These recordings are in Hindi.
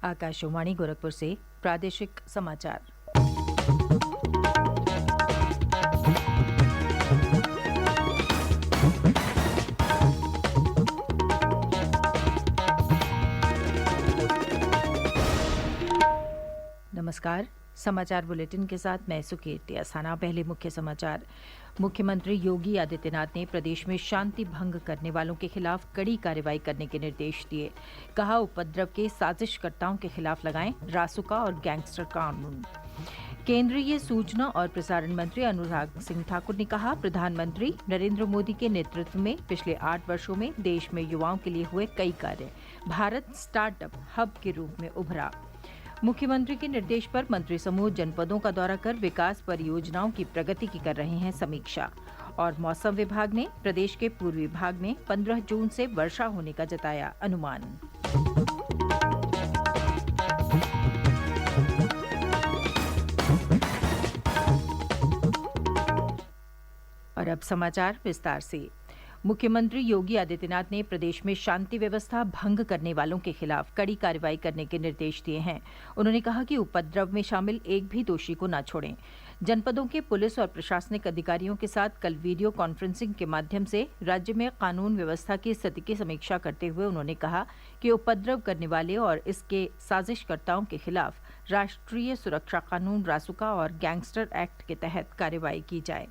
आकाशवाणी गोरखपुर से प्रादेशिक समाचार। नमस्कार। समाचार बुलेटिन के साथ मैं सुकीर्ति असाना। पहले मुख्य समाचार। मुख्यमंत्री योगी आदित्यनाथ ने प्रदेश में शांति भंग करने वालों के खिलाफ कड़ी कार्रवाई करने के निर्देश दिए। कहा, उपद्रव के साजिशकर्ताओं के खिलाफ लगाएं रासुका और गैंगस्टर कानून। केंद्रीय सूचना और प्रसारण मंत्री अनुराग सिंह ठाकुर ने कहा, प्रधानमंत्री नरेंद्र मोदी के नेतृत्व में पिछले 8 वर्षों में देश में युवाओं के लिए हुए कई कार्य। भारत स्टार्टअप हब के रूप में उभरा। मुख्यमंत्री के निर्देश पर मंत्री समूह जनपदों का दौरा कर विकास परियोजनाओं की प्रगति की कर रहे हैं समीक्षा। और मौसम विभाग ने प्रदेश के पूर्वी भाग में 15 जून से वर्षा होने का जताया अनुमान। और अब समाचार विस्तार से। मुख्यमंत्री योगी आदित्यनाथ ने प्रदेश में शांति व्यवस्था भंग करने वालों के खिलाफ कड़ी कार्रवाई करने के निर्देश दिए हैं। उन्होंने कहा कि उपद्रव में शामिल एक भी दोषी को न छोड़ें। जनपदों के पुलिस और प्रशासनिक अधिकारियों के साथ कल वीडियो कॉन्फ्रेंसिंग के माध्यम से राज्य में कानून व्यवस्था की स्थिति की समीक्षा करते हुए उन्होंने कहा कि उपद्रव करने वाले और इसके साजिशकर्ताओं के खिलाफ राष्ट्रीय सुरक्षा कानून रासुका और गैंगस्टर एक्ट के तहत कार्रवाई की जाए।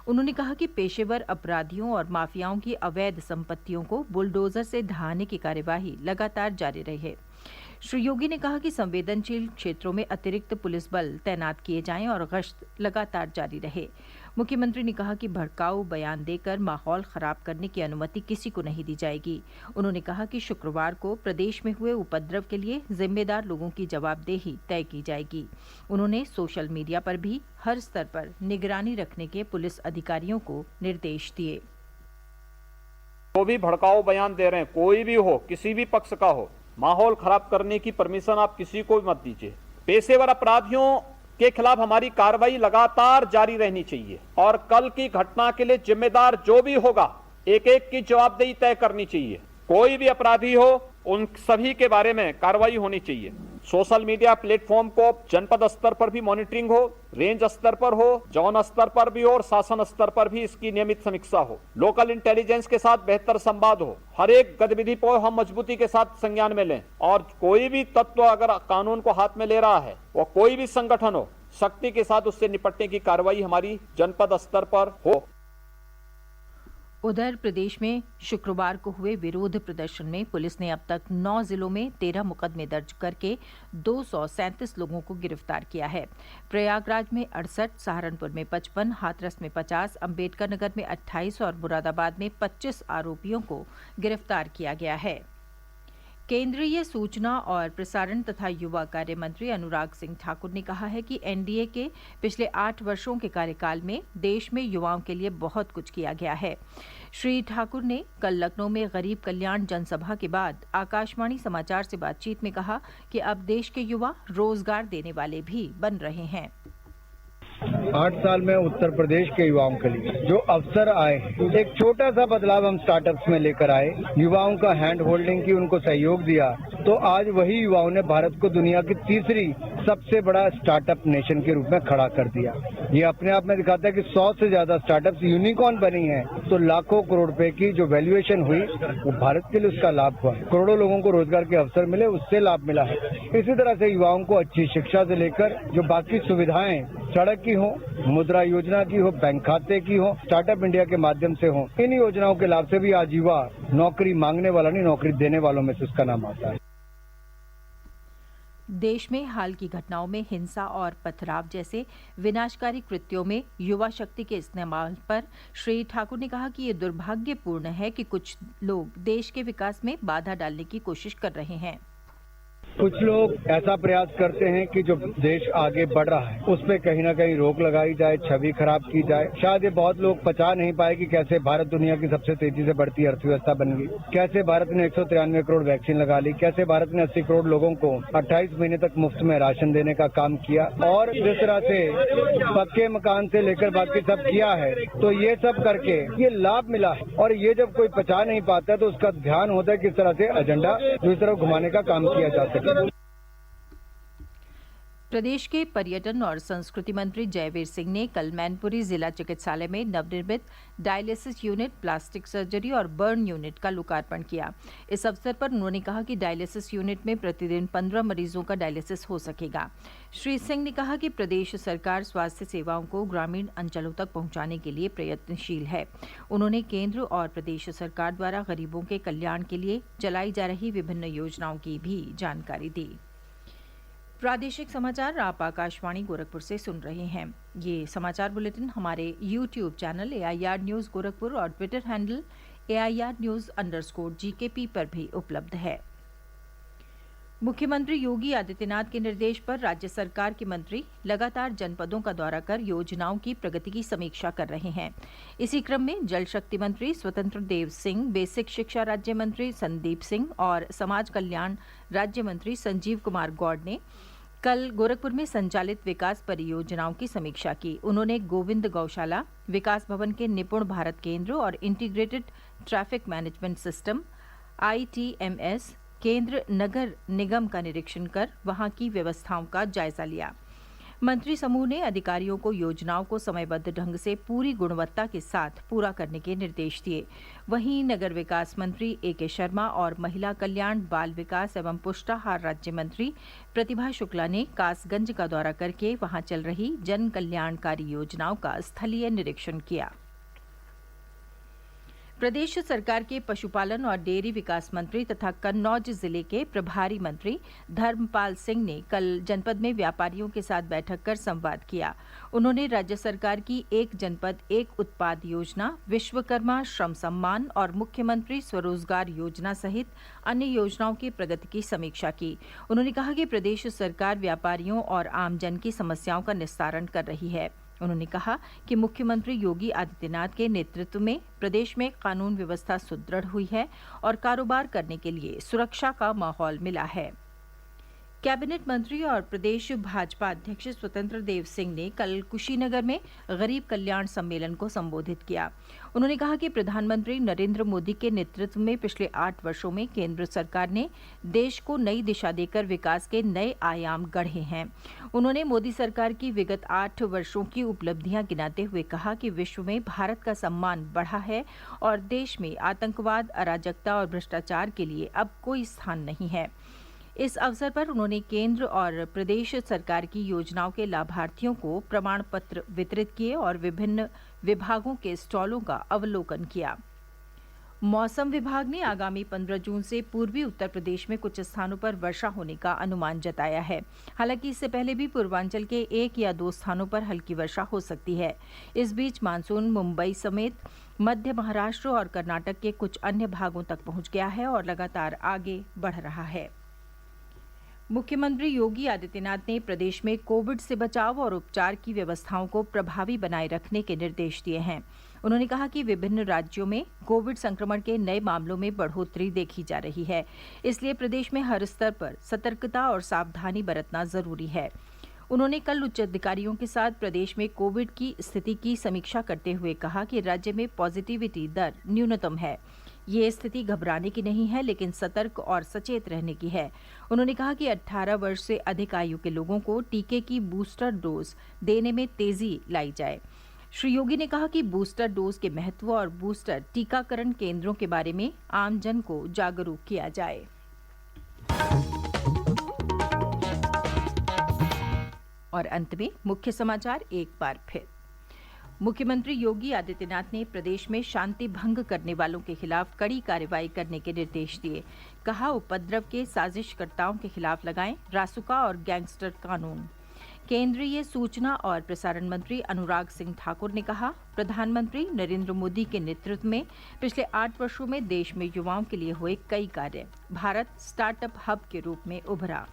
उन्होंने कहा कि पेशेवर अपराधियों और माफियाओं की अवैध संपत्तियों को बुलडोजर से ढहाने की कार्यवाही लगातार जारी रही। श्री योगी ने कहा कि संवेदनशील क्षेत्रों में अतिरिक्त पुलिस बल तैनात किए जाएं और गश्त लगातार जारी रहे। मुख्यमंत्री ने कहा कि भड़काऊ बयान देकर माहौल खराब करने की अनुमति किसी को नहीं दी जाएगी। उन्होंने कहा कि शुक्रवार को प्रदेश में हुए उपद्रव के लिए जिम्मेदार लोगों की जवाबदेही तय की जाएगी। उन्होंने सोशल मीडिया पर भी हर स्तर पर निगरानी रखने के पुलिस अधिकारियों को निर्देश दिए। जो भी भड़काऊ बयान दे रहे हैं, कोई भी हो, किसी भी पक्ष का हो, माहौल खराब करने की परमिशन आप किसी को भी मत दीजिए। पेशेवर अपराधियों के खिलाफ हमारी कार्रवाई लगातार जारी रहनी चाहिए और कल की घटना के लिए जिम्मेदार जो भी होगा, एक एक की जवाबदेही तय करनी चाहिए। कोई भी अपराधी हो, उन सभी के बारे में कार्रवाई होनी चाहिए। सोशल मीडिया प्लेटफॉर्म को जनपद स्तर पर भी मॉनिटरिंग हो, रेंज स्तर पर हो, जोन स्तर पर भी हो और शासन स्तर पर भी इसकी नियमित समीक्षा हो। लोकल इंटेलिजेंस के साथ बेहतर संवाद हो। हर एक गतिविधि को हम मजबूती के साथ संज्ञान में लें और कोई भी तत्व अगर कानून को हाथ में ले रहा है, वो कोई भी संगठन हो, सख्ती के साथ उससे निपटने की कार्रवाई हमारी जनपद स्तर पर हो। उधर प्रदेश में शुक्रवार को हुए विरोध प्रदर्शन में पुलिस ने अब तक 9 जिलों में 13 मुकदमे दर्ज करके 237 लोगों को गिरफ्तार किया है। प्रयागराज में 68, सहारनपुर में 55, हाथरस में 50, अंबेडकर नगर में 28 और मुरादाबाद में 25 आरोपियों को गिरफ्तार किया गया है। केंद्रीय सूचना और प्रसारण तथा युवा कार्य मंत्री अनुराग सिंह ठाकुर ने कहा है कि एनडीए के पिछले 8 वर्षों के कार्यकाल में देश में युवाओं के लिए बहुत कुछ किया गया है। श्री ठाकुर ने कल लखनऊ में गरीब कल्याण जनसभा के बाद आकाशवाणी समाचार से बातचीत में कहा कि अब देश के युवा रोजगार देने वाले भी बन रहे हैं। 8 साल में उत्तर प्रदेश के युवाओं के लिए जो अवसर आए, एक छोटा सा बदलाव हम स्टार्टअप्स में लेकर आए, युवाओं का हैंड होल्डिंग की, उनको सहयोग दिया, तो आज वही युवाओं ने भारत को दुनिया की तीसरी सबसे बड़ा स्टार्टअप नेशन के रूप में खड़ा कर दिया। ये अपने आप में दिखाता है कि 100 से ज्यादा स्टार्टअप्स यूनिकॉर्न बनी हैं, तो लाखों करोड़ रुपए की जो वैल्यूएशन हुई वो भारत के लिए उसका लाभ हुआ। करोड़ों लोगों को रोजगार के अवसर मिले, उससे लाभ मिला है। इसी तरह से युवाओं को अच्छी शिक्षा से लेकर जो बाकी सुविधाएं सड़क की हो, मुद्रा योजना की हो, बैंक खाते की हो, स्टार्टअप इंडिया के माध्यम से हो, इन योजनाओं के लाभ से भी आज युवा नौकरी मांगने वाला नहीं, नौकरी देने वालों में से उसका नाम आता है। देश में हाल की घटनाओं में हिंसा और पथराव जैसे विनाशकारी कृत्यों में युवा शक्ति के इस्तेमाल पर श्री ठाकुर ने कहा कि ये दुर्भाग्यपूर्ण है कि कुछ लोग देश के विकास में बाधा डालने की कोशिश कर रहे हैं। कुछ लोग ऐसा प्रयास करते हैं कि जो देश आगे बढ़ रहा है उस पर कहीं ना कहीं रोक लगाई जाए, छवि खराब की जाए। शायद ये बहुत लोग पचा नहीं पाए कि कैसे भारत दुनिया की सबसे तेजी से बढ़ती अर्थव्यवस्था बन गई, कैसे भारत ने 193 करोड़ वैक्सीन लगा ली, कैसे भारत ने 80 करोड़ लोगों को 28 महीने तक मुफ्त में राशन देने का काम किया और जिस तरह से पक्के मकान से लेकर बाकी सब किया है, तो ये सब करके ये लाभ मिला है। और ये जब कोई पचा नहीं पाता है तो उसका ध्यान होता है किस तरह से एजेंडा दूसरी तरफ घुमाने का काम किया जा सके। प्रदेश के पर्यटन और संस्कृति मंत्री जयवीर सिंह ने कल मैनपुरी जिला चिकित्सालय में नवनिर्मित डायलिसिस यूनिट, प्लास्टिक सर्जरी और बर्न यूनिट का लोकार्पण किया। इस अवसर पर उन्होंने कहा कि डायलिसिस यूनिट में प्रतिदिन 15 मरीजों का डायलिसिस हो सकेगा। श्री सिंह ने कहा कि प्रदेश सरकार स्वास्थ्य सेवाओं को ग्रामीण अंचलों तक पहुंचाने के लिए प्रयत्नशील है। उन्होंने केंद्र और प्रदेश सरकार द्वारा गरीबों के कल्याण के लिए चलाई जा रही विभिन्न योजनाओं की भी जानकारी दी। प्रादेशिक समाचार आप आकाशवाणी गोरखपुर से सुन रहे हैं। ये समाचार बुलेटिन हमारे YouTube channel AIR news Gorakhpur और ट्विटर हैंडल AIR_GKP पर भी उपलब्ध है। मुख्यमंत्री योगी आदित्यनाथ के निर्देश पर राज्य सरकार के मंत्री लगातार जनपदों का दौरा कर योजनाओं की प्रगति की समीक्षा कर रहे हैं। इसी क्रम में जल शक्ति मंत्री स्वतंत्र देव सिंह, बेसिक शिक्षा राज्य मंत्री संदीप सिंह और समाज कल्याण राज्य मंत्री संजीव कुमार गौड़ ने कल गोरखपुर में संचालित विकास परियोजनाओं की समीक्षा की। उन्होंने गोविंद गौशाला, विकास भवन के निपुण भारत केंद्र और integrated traffic management system ITMS केंद्र नगर निगम का निरीक्षण कर वहां की व्यवस्थाओं का जायजा लिया। मंत्री समूह ने अधिकारियों को योजनाओं को समयबद्ध ढंग से पूरी गुणवत्ता के साथ पूरा करने के निर्देश दिए। वहीं नगर विकास मंत्री AK शर्मा और महिला कल्याण, बाल विकास एवं पुष्टाहार राज्य मंत्री प्रतिभा शुक्ला ने कासगंज का दौरा करके वहां चल रही जन कल्याणकारी योजनाओं का स्थलीय निरीक्षण किया। प्रदेश सरकार के पशुपालन और डेयरी विकास मंत्री तथा कन्नौज जिले के प्रभारी मंत्री धर्मपाल सिंह ने कल जनपद में व्यापारियों के साथ बैठक कर संवाद किया। उन्होंने राज्य सरकार की एक जनपद एक उत्पाद योजना, विश्वकर्मा श्रम सम्मान और मुख्यमंत्री स्वरोजगार योजना सहित अन्य योजनाओं की प्रगति की समीक्षा की। उन्होंने कहा कि प्रदेश सरकार व्यापारियों और आमजन की समस्याओं का निस्तारण कर रही है। उन्होंने कहा कि मुख्यमंत्री योगी आदित्यनाथ के नेतृत्व में प्रदेश में कानून व्यवस्था सुदृढ़ हुई है और कारोबार करने के लिए सुरक्षा का माहौल मिला है। कैबिनेट मंत्री और प्रदेश भाजपा अध्यक्ष स्वतंत्र देव सिंह ने कल कुशीनगर में गरीब कल्याण सम्मेलन को संबोधित किया। उन्होंने कहा कि प्रधानमंत्री नरेंद्र मोदी के नेतृत्व में पिछले 8 वर्षों में केंद्र सरकार ने देश को नई दिशा देकर विकास के नए आयाम गढ़े हैं। उन्होंने मोदी सरकार की विगत 8 वर्षों की उपलब्धियां गिनाते हुए कहा कि विश्व में भारत का सम्मान बढ़ा है और देश में आतंकवाद, अराजकता और भ्रष्टाचार के लिए अब कोई स्थान नहीं है। इस अवसर पर उन्होंने केंद्र और प्रदेश सरकार की योजनाओं के लाभार्थियों को प्रमाण पत्र वितरित किए और विभिन्न विभागों के स्टॉलों का अवलोकन किया। मौसम विभाग ने आगामी 15 जून से पूर्वी उत्तर प्रदेश में कुछ स्थानों पर वर्षा होने का अनुमान जताया है। हालांकि इससे पहले भी पूर्वांचल के 1 या 2 स्थानों पर हल्की वर्षा हो सकती है। इस बीच मानसून मुंबई समेत मध्य महाराष्ट्र और कर्नाटक के कुछ अन्य भागों तक पहुंच गया है और लगातार आगे बढ़ रहा है। मुख्यमंत्री योगी आदित्यनाथ ने प्रदेश में कोविड से बचाव और उपचार की व्यवस्थाओं को प्रभावी बनाए रखने के निर्देश दिए हैं। उन्होंने कहा कि विभिन्न राज्यों में कोविड संक्रमण के नए मामलों में बढ़ोतरी देखी जा रही है, इसलिए प्रदेश में हर स्तर पर सतर्कता और सावधानी बरतना जरूरी है। उन्होंने कल उच्च अधिकारियों के साथ प्रदेश में कोविड की स्थिति की समीक्षा करते हुए कहा कि राज्य में पॉजिटिविटी दर न्यूनतम है। ये स्थिति घबराने की नहीं है, लेकिन सतर्क और सचेत रहने की है। उन्होंने कहा कि 18 वर्ष से अधिक आयु के लोगों को टीके की बूस्टर डोज देने में तेजी लाई जाए। श्री योगी ने कहा कि बूस्टर डोज के महत्व और बूस्टर टीकाकरण केंद्रों के बारे में आमजन को जागरूक किया जाए। और अंत में मुख्य समाचार एक बार फिर। मुख्यमंत्री योगी आदित्यनाथ ने प्रदेश में शांति भंग करने वालों के खिलाफ कड़ी कार्रवाई करने के निर्देश दिए। कहा, उपद्रव के साजिशकर्ताओं के खिलाफ लगाएं रासुका और गैंगस्टर कानून। केंद्रीय सूचना और प्रसारण मंत्री अनुराग सिंह ठाकुर ने कहा, प्रधानमंत्री नरेंद्र मोदी के नेतृत्व में पिछले 8 वर्षों में देश में युवाओं के लिए हुए कई कार्य, भारत स्टार्टअप हब के रूप में उभरा।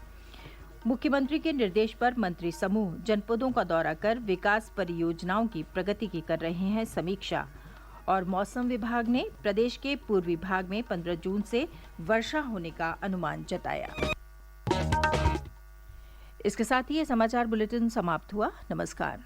मुख्यमंत्री के निर्देश पर मंत्री समूह जनपदों का दौरा कर विकास परियोजनाओं की प्रगति की कर रहे हैं समीक्षा। और मौसम विभाग ने प्रदेश के पूर्वी भाग में 15 जून से वर्षा होने का अनुमान जताया। इसके साथ ही ये समाचार बुलेटिन समाप्त हुआ। नमस्कार।